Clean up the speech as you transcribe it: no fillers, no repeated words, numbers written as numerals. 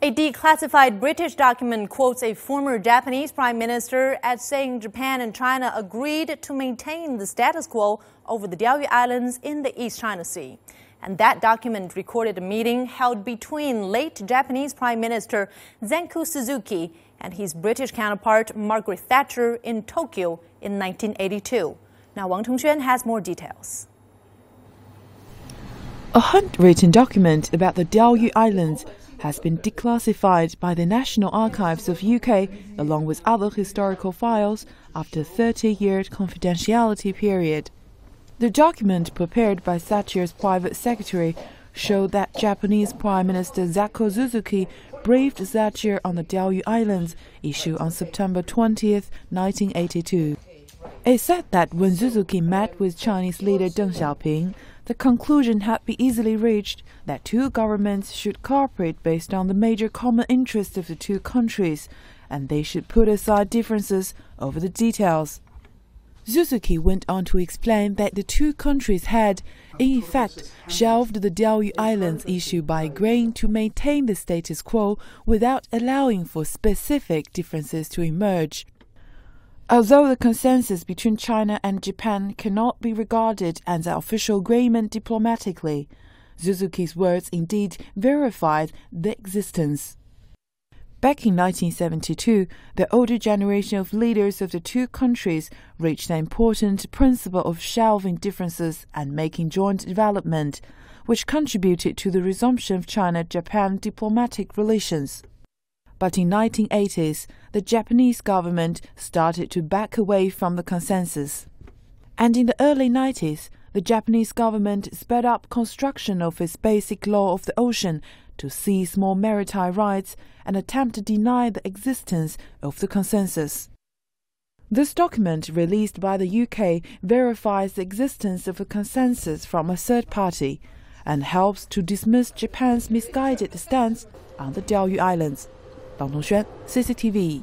A declassified British document quotes a former Japanese prime minister as saying Japan and China agreed to maintain the status quo over the Diaoyu Islands in the East China Sea. And that document recorded a meeting held between late Japanese Prime Minister Zenko Suzuki and his British counterpart Margaret Thatcher in Tokyo in 1982. Now Wang Tongxuan has more details. A handwritten document about the Diaoyu Islands has been declassified by the National Archives of UK along with other historical files after a 30-year confidentiality period. The document prepared by Thatcher's private secretary showed that Japanese Prime Minister Zenko Suzuki briefed Thatcher on the Diaoyu Islands issue on September 20, 1982. It said that when Suzuki met with Chinese leader Deng Xiaoping, the conclusion had been easily reached that two governments should cooperate based on the major common interests of the two countries, and they should put aside differences over the details. Suzuki went on to explain that the two countries had, in effect, shelved the Diaoyu Islands issue by agreeing to maintain the status quo without allowing for specific differences to emerge. Although the consensus between China and Japan cannot be regarded as an official agreement diplomatically, Suzuki's words indeed verified the existence. Back in 1972, the older generation of leaders of the two countries reached the important principle of shelving differences and making joint development, which contributed to the resumption of China-Japan diplomatic relations. But in the 1980s, the Japanese government started to back away from the consensus. And in the early 90s, the Japanese government sped up construction of its basic law of the ocean to seize more maritime rights and attempt to deny the existence of the consensus. This document, released by the UK, verifies the existence of a consensus from a third party and helps to dismiss Japan's misguided stance on the Diaoyu Islands. 王同轩 CCTV